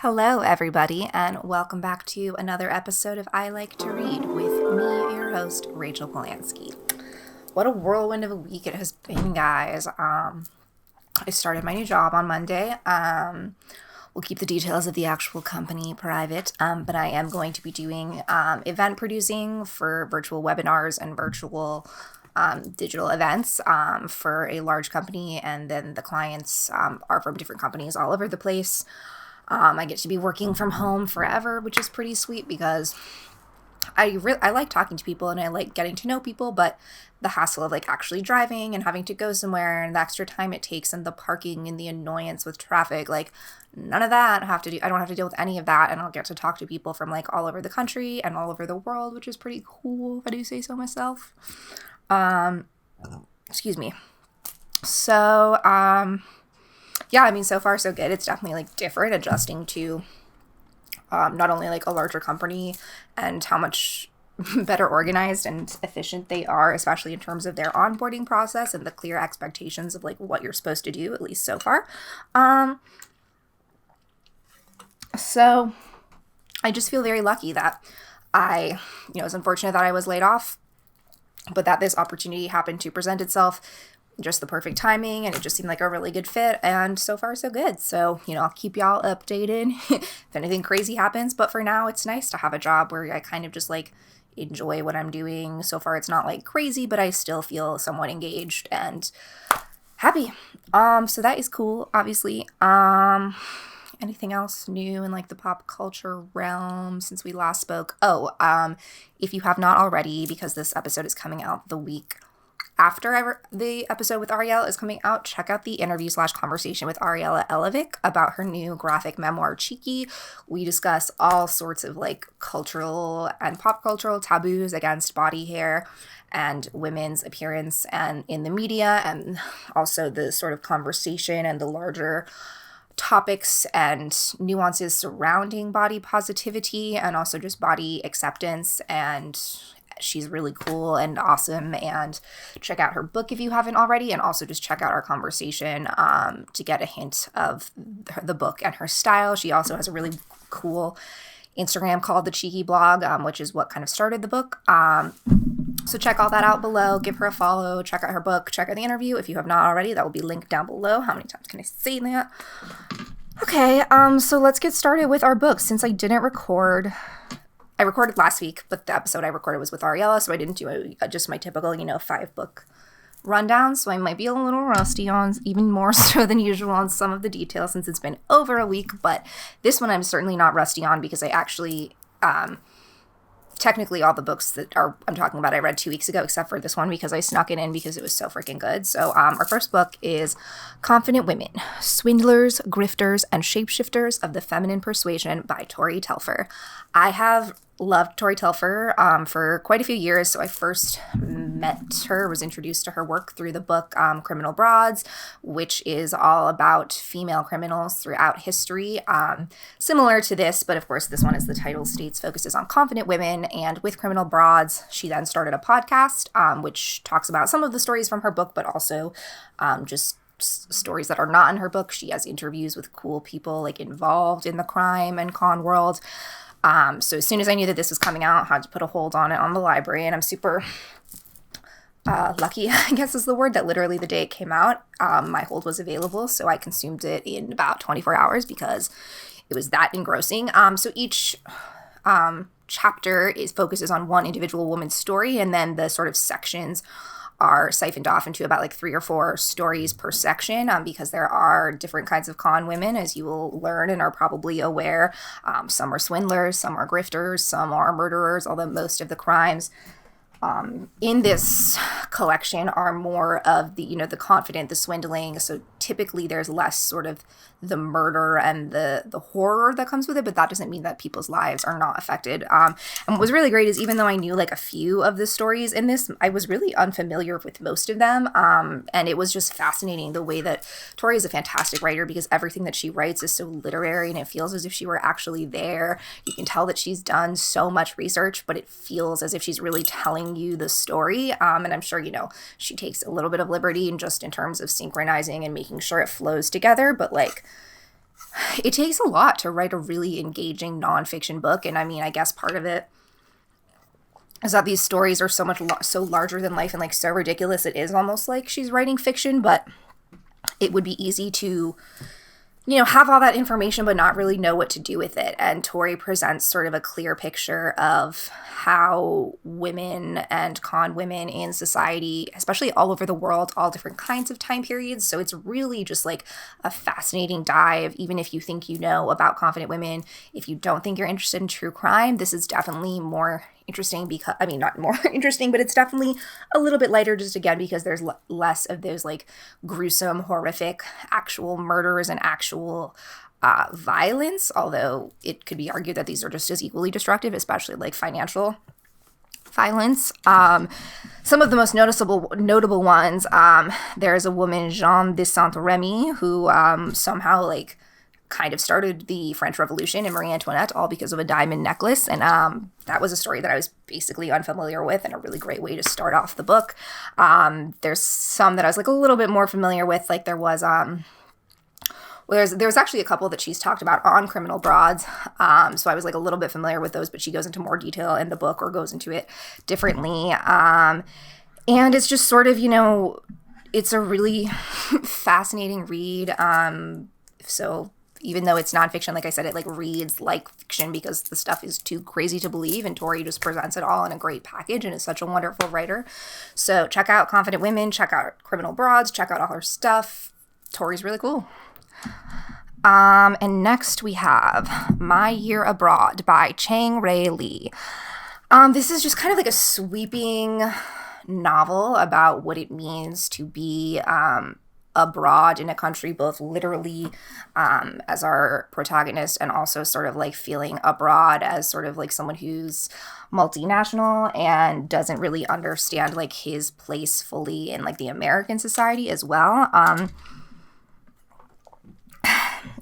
Hello, everybody, and welcome back to another episode of I Like to Read with me, your host, Rachel Polanski. What a whirlwind of a week it has been, guys. I started my new job on Monday. We'll keep the details of the actual company private, but I am going to be doing event producing for virtual webinars and virtual digital events for a large company, and then the clients are from different companies all over the place. I get to be working from home forever, which is pretty sweet because I like talking to people and I like getting to know people, but the hassle of like actually driving and having to go somewhere and the extra time it takes and the parking and the annoyance with traffic, like none of that I don't have to deal with any of that, and I'll get to talk to people from like all over the country and all over the world, which is pretty cool if I do say so myself. Excuse me. So, yeah, I mean, so far so good. It's definitely like different adjusting to not only like a larger company and how much better organized and efficient they are, especially in terms of their onboarding process and the clear expectations of like what you're supposed to do, at least so far. So I just feel very lucky that it's unfortunate that I was laid off, but that this opportunity happened to present itself, just the perfect timing, and it just seemed like a really good fit, and so far so good. So, I'll keep y'all updated if anything crazy happens, but for now it's nice to have a job where I kind of just like enjoy what I'm doing. So far it's not like crazy, but I still feel somewhat engaged and happy. So that is cool, obviously. Anything else new in like the pop culture realm since we last spoke? If you have not already, because this episode is coming out the week after the episode with Ariella is coming out, check out the interview/conversation with Ariella Elovic about her new graphic memoir, Cheeky. We discuss all sorts of like cultural and pop cultural taboos against body hair and women's appearance and in the media, and also the sort of conversation and the larger topics and nuances surrounding body positivity and also just body acceptance. And she's really cool and awesome, and check out her book if you haven't already, and also just check out our conversation to get a hint of the book and her style. She also has a really cool Instagram called the Cheeky Blog, which is what kind of started the book. So check all that out below. Give her a follow. Check out her book. Check out the interview if you have not already. That will be linked down below. How many times can I say that? Okay, so let's get started with our book. Since I didn't record... I recorded last week, but the episode I recorded was with Ariella, so I didn't do just my typical, 5-book rundown, so I might be a little rusty on, even more so than usual, on some of the details since it's been over a week, but this one I'm certainly not rusty on because I actually, technically all the books that I'm talking about I read 2 weeks ago, except for this one because I snuck it in because it was so freaking good. So our first book is Confident Women, Swindlers, Grifters, and Shapeshifters of the Feminine Persuasion by Tori Telfer. I have loved Tori Telfer for quite a few years. So I first was introduced to her work through the book Criminal Broads, which is all about female criminals throughout history. Similar to this, but of course this one, as the title states, focuses on confident women. And with Criminal Broads, she then started a podcast, which talks about some of the stories from her book, but also just stories that are not in her book. She has interviews with cool people like involved in the crime and con world. So as soon as I knew that this was coming out, I had to put a hold on it on the library, and I'm super lucky, I guess is the word, that literally the day it came out, my hold was available, so I consumed it in about 24 hours because it was that engrossing. So each chapter focuses on one individual woman's story, and then the sort of sections are siphoned off into about like 3 or 4 stories per section, because there are different kinds of con women, as you will learn and are probably aware. Some are swindlers, some are grifters, some are murderers, although most of the crimes in this collection are more of the, the confident, the swindling. So typically there's less sort of the murder and the horror that comes with it, but that doesn't mean that people's lives are not affected. And what was really great is even though I knew like a few of the stories in this, I was really unfamiliar with most of them. And it was just fascinating the way that Tori is a fantastic writer, because everything that she writes is so literary and it feels as if she were actually there. You can tell that she's done so much research, but it feels as if she's really telling you the story. And I'm sure, she takes a little bit of liberty in terms of synchronizing and making sure it flows together, but like it takes a lot to write a really engaging nonfiction book. And I mean, I guess part of it is that these stories are so larger than life and like so ridiculous it is almost like she's writing fiction, but it would be easy to, you know, have all that information but not really know what to do with it. And Tori presents sort of a clear picture of how women and con women in society, especially all over the world, all different kinds of time periods. So it's really just like a fascinating dive. Even if you think you know about confident women, if you don't think you're interested in true crime, this is definitely more interesting because, I mean, not more interesting, but it's definitely a little bit lighter just again because there's less of those like gruesome, horrific, actual murders and actual violence, although it could be argued that these are just as equally destructive, especially like financial violence. Some of the most notable ones, there's a woman, Jeanne de Saint-Remy, who somehow like kind of started the French Revolution and Marie Antoinette, all because of a diamond necklace. And that was a story that I was basically unfamiliar with and a really great way to start off the book. There's some that I was like a little bit more familiar with, like there was there's actually a couple that she's talked about on Criminal Broads. So I was like a little bit familiar with those, but she goes into more detail in the book or goes into it differently. And it's just sort of, you know, it's a really fascinating read. So even though it's nonfiction, like I said, it like reads like fiction because the stuff is too crazy to believe, and Tori just presents it all in a great package and is such a wonderful writer. So check out Confident Women, check out Criminal Broads, check out all her stuff. Tori's really cool. And next we have My Year Abroad by Chang-rae Lee. This is just kind of like a sweeping novel about what it means to be abroad in a country, both literally as our protagonist and also sort of like feeling abroad as sort of like someone who's multinational and doesn't really understand like his place fully in like the American society as well.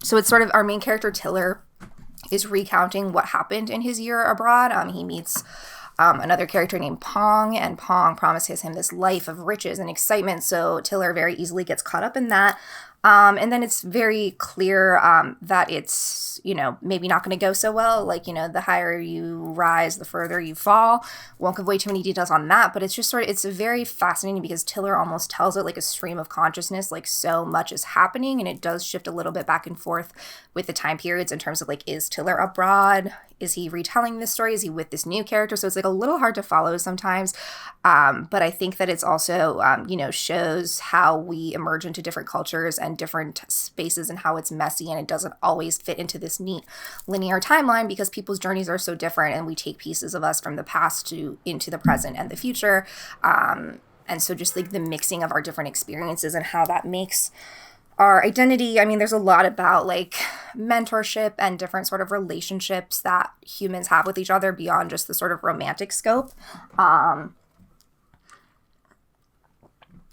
So it's sort of our main character, Tiller, is recounting what happened in his year abroad. He meets another character named Pong, and Pong promises him this life of riches and excitement. So Tiller very easily gets caught up in that. And then it's very clear that it's, you know, maybe not going to go so well. Like, you know, the higher you rise, the further you fall. Won't give away too many details on that, but it's just sort of, it's very fascinating because Tiller almost tells it like a stream of consciousness, like so much is happening, and it does shift a little bit back and forth with the time periods in terms of like, is Tiller abroad? Is he retelling this story? Is he with this new character? So it's like a little hard to follow sometimes. But I think that it's also, you know, shows how we emerge into different cultures and different spaces and how it's messy, and it doesn't always fit into this neat linear timeline because people's journeys are so different, and we take pieces of us from the past into the present and the future. And so just like the mixing of our different experiences and how that makes our identity. I mean, there's a lot about like mentorship and different sort of relationships that humans have with each other beyond just the sort of romantic scope.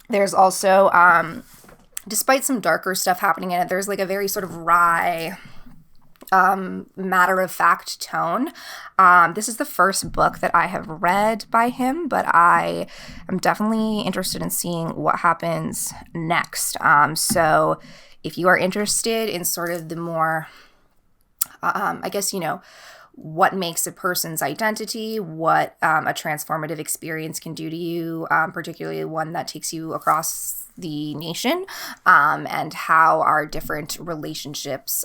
There's also, despite some darker stuff happening in it, there's like a very sort of wry, matter-of-fact tone. This is the first book that I have read by him, but I am definitely interested in seeing what happens next. So if you are interested in sort of the more, I guess, you know, what makes a person's identity, what a transformative experience can do to you, particularly one that takes you across the nation, and how our different relationships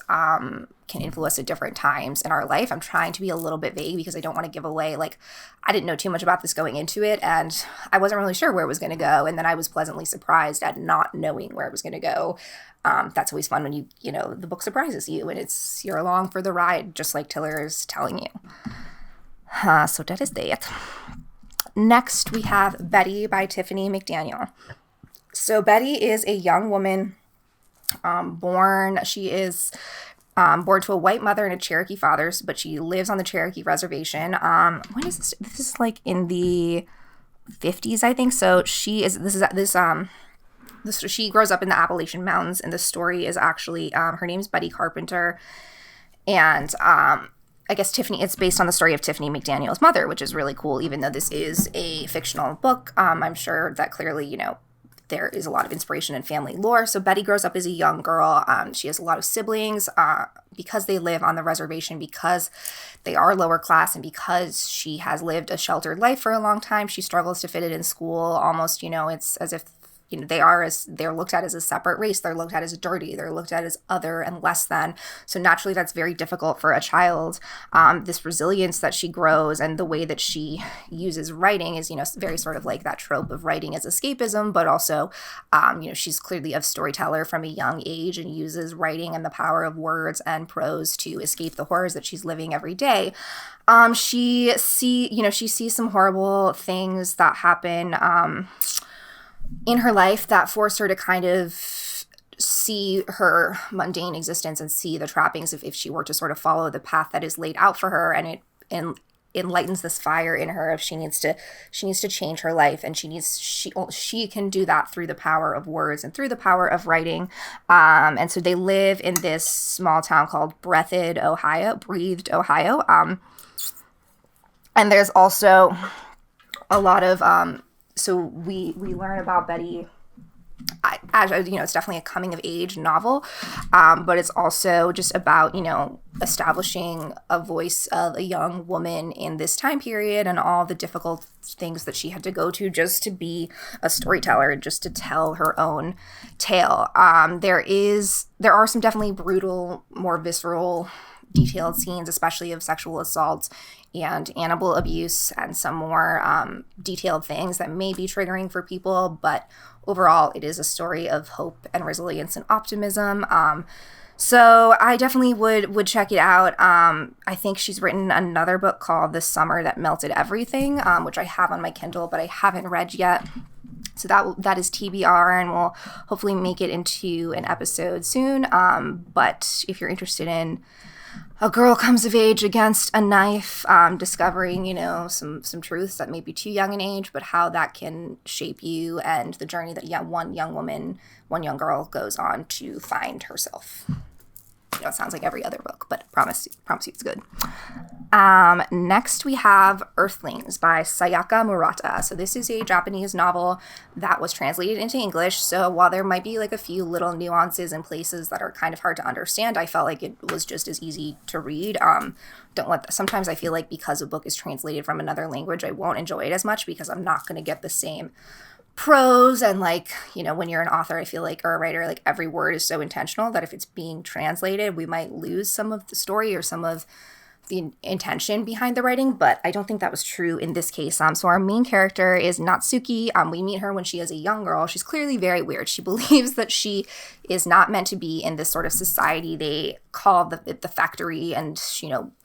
can influence at different times in our life. I'm trying to be a little bit vague because I don't want to give away, like, I didn't know too much about this going into it, and I wasn't really sure where it was going to go, and then I was pleasantly surprised at not knowing where it was going to go. That's always fun when you know, the book surprises you, and you're along for the ride, just like Tiller is telling you. So that is that. Next, we have Betty by Tiffany McDaniel. So Betty is a young woman she is born to a white mother and a Cherokee father, but she lives on the Cherokee reservation. When is this? This is like in the 50s, I think. So she grows up in the Appalachian Mountains, and the story is actually, her name's Betty Carpenter, and I guess it's based on the story of Tiffany McDaniel's mother, which is really cool, even though this is a fictional book. I'm sure that clearly, you know, there is a lot of inspiration in family lore. So Betty grows up as a young girl. She has a lot of siblings because they live on the reservation, because they are lower class, and because she has lived a sheltered life for a long time. She struggles to fit it in school. Almost, it's as if they're looked at as a separate race. They're looked at as dirty. They're looked at as other and less than. So naturally, that's very difficult for a child. This resilience that she grows and the way that she uses writing is, very sort of like that trope of writing as escapism, but also, she's clearly a storyteller from a young age and uses writing and the power of words and prose to escape the horrors that she's living every day. She sees some horrible things that happen, in her life that force her to kind of see her mundane existence and see the trappings if she were to sort of follow the path that is laid out for her, and it enlightens this fire in her if she needs to change her life, and she can do that through the power of words and through the power of writing. And so they live in this small town called Breathed, Ohio. And there's also a lot of so we learn about Betty as it's definitely a coming of age novel, but it's also just about establishing a voice of a young woman in this time period and all the difficult things that she had to go to just to be a storyteller and just to tell her own tale. There are some definitely brutal, more visceral, detailed scenes, especially of sexual assault and animal abuse, and some more detailed things that may be triggering for people, but overall it is a story of hope and resilience and optimism. So I definitely would check it out. I think she's written another book called The Summer That Melted Everything, which I have on my Kindle, but I haven't read yet. So that is TBR, and we'll hopefully make it into an episode soon. But if you're interested in a girl comes of age against a knife, discovering, some truths that may be too young in age, but how that can shape you and the journey that one young girl goes on to find herself. It sounds like every other book, but promise you it's good. Next we have Earthlings by Sayaka Murata. So this is a Japanese novel that was translated into English. So while there might be like a few little nuances and places that are kind of hard to understand, I felt like it was just as easy to read. Sometimes I feel like because a book is translated from another language, I won't enjoy it as much because I'm not going to get the same prose, and when you're an author, I feel like, or a writer, like every word is so intentional that if it's being translated, we might lose some of the story or some of the intention behind the writing, but I don't think that was true in this case. So our main character is Natsuki. We meet her when she is a young girl. She's clearly very weird. She believes that she is not meant to be in this sort of society they call the factory, and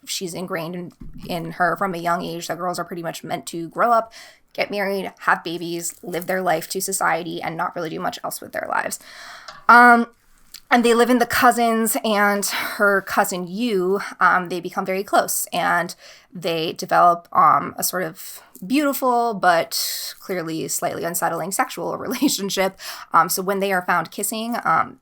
she's ingrained in her from a young age that girls are pretty much meant to grow up, get married, have babies, live their life to society, and not really do much else with their lives. And they live in the cousins, and her cousin Yu, they become very close, and they develop a sort of beautiful but clearly slightly unsettling sexual relationship. So when they are found kissing,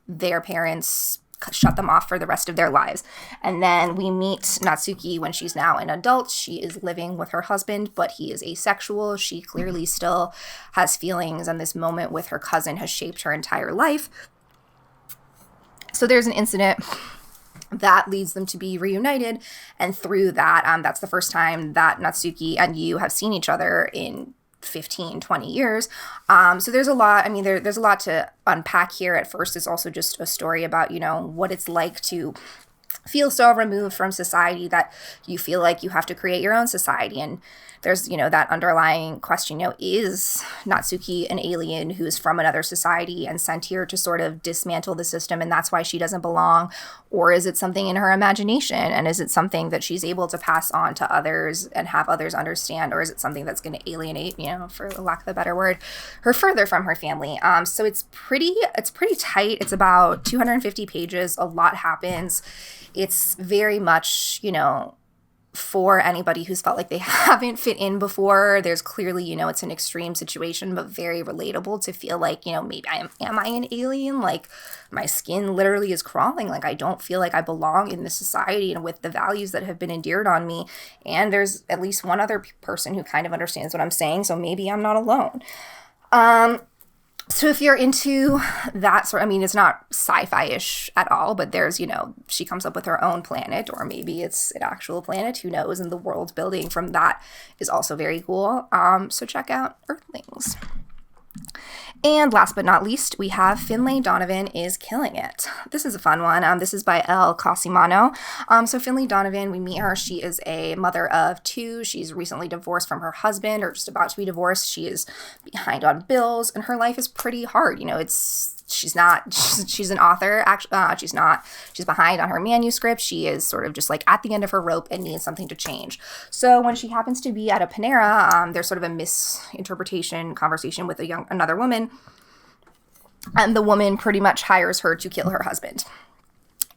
their parents shut them off for the rest of their lives. And then we meet Natsuki when she's now an adult. She is living with her husband, but he is asexual. She clearly still has feelings, and this moment with her cousin has shaped her entire life. So there's an incident that leads them to be reunited, and through that, that's the first time that Natsuki and Yu have seen each other in 15, 20 years. So there's a lot, there's a lot to unpack here. At first, it's also just a story about, what it's like to feel so removed from society that you feel like you have to create your own society. And there's, that underlying question, is Natsuki an alien who is from another society and sent here to sort of dismantle the system, and that's why she doesn't belong? Or is it something in her imagination? And is it something that she's able to pass on to others and have others understand? Or is it something that's going to alienate, for lack of a better word, her further from her family? So it's pretty tight. It's about 250 pages. A lot happens. It's very much, for anybody who's felt like they haven't fit in before. There's clearly, it's an extreme situation, but very relatable to feel like, maybe am I an alien? Like, my skin literally is crawling. Like, I don't feel like I belong in this society and with the values that have been endeared on me. And there's at least one other person who kind of understands what I'm saying, so maybe I'm not alone. So if you're into that sort, I mean, it's not sci-fi-ish at all, but there's, she comes up with her own planet, or maybe it's an actual planet, who knows, and the world building from that is also very cool. So check out Earthlings. And last but not least, we have Finlay Donovan is Killing It. This is a fun one. This is by Elle Kosimano. So Finlay Donovan, we meet her. She is a mother of 2. She's recently divorced from her husband, or just about to be divorced. She is behind on bills, and her life is pretty hard. She's an author. Actually, she's behind on her manuscript. She is sort of just like at the end of her rope and needs something to change. So when she happens to be at a Panera, there's sort of a misinterpretation conversation with another woman. And the woman pretty much hires her to kill her husband.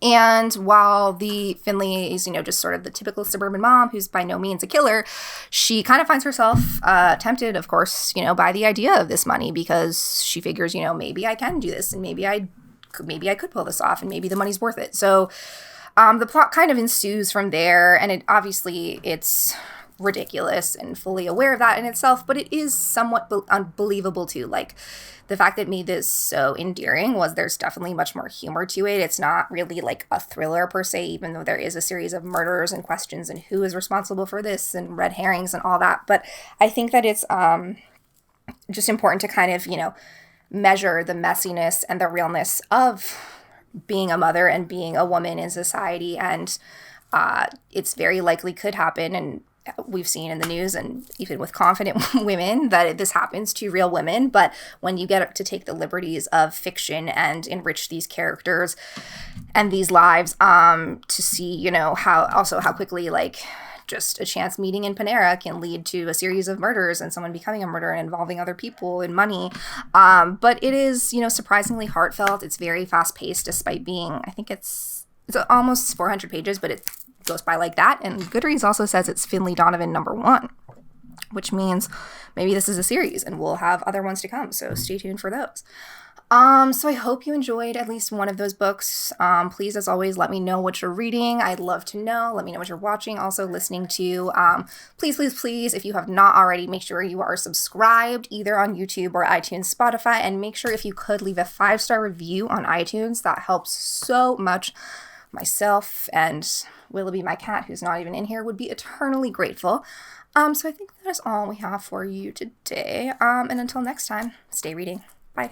And while the Finlay is, just sort of the typical suburban mom who's by no means a killer, she kind of finds herself tempted, of course, by the idea of this money, because she figures, maybe I can do this, and maybe I could pull this off, and maybe the money's worth it. So the plot kind of ensues from there, and it's ridiculous and fully aware of that in itself, but it is somewhat unbelievable too. Like, the fact that made this so endearing was there's definitely much more humor to it. It's not really like a thriller per se, even though there is a series of murders and questions and who is responsible for this and red herrings and all that. But I think that it's just important to kind of, measure the messiness and the realness of being a mother and being a woman in society. And it's very likely could happen, and we've seen in the news and even with confident women that this happens to real women. But when you get to take the liberties of fiction and enrich these characters and these lives, to see, how quickly, like, just a chance meeting in Panera can lead to a series of murders and someone becoming a murderer and involving other people and money. But it is, surprisingly heartfelt. It's very fast paced, despite being, I think it's almost 400 pages, but it goes by like that. And Goodreads also says it's Finlay Donovan #1, which means maybe this is a series and we'll have other ones to come. So stay tuned for those. So I hope you enjoyed at least one of those books. Please, as always, let me know what you're reading. I'd love to know. Let me know what you're watching, also listening to. Please, if you have not already, make sure you are subscribed either on YouTube or iTunes, Spotify, and make sure if you could leave a 5-star review on iTunes. That helps so much. Myself and Willoughby, my cat, who's not even in here, would be eternally grateful. So I think that is all we have for you today. And until next time, stay reading. Bye.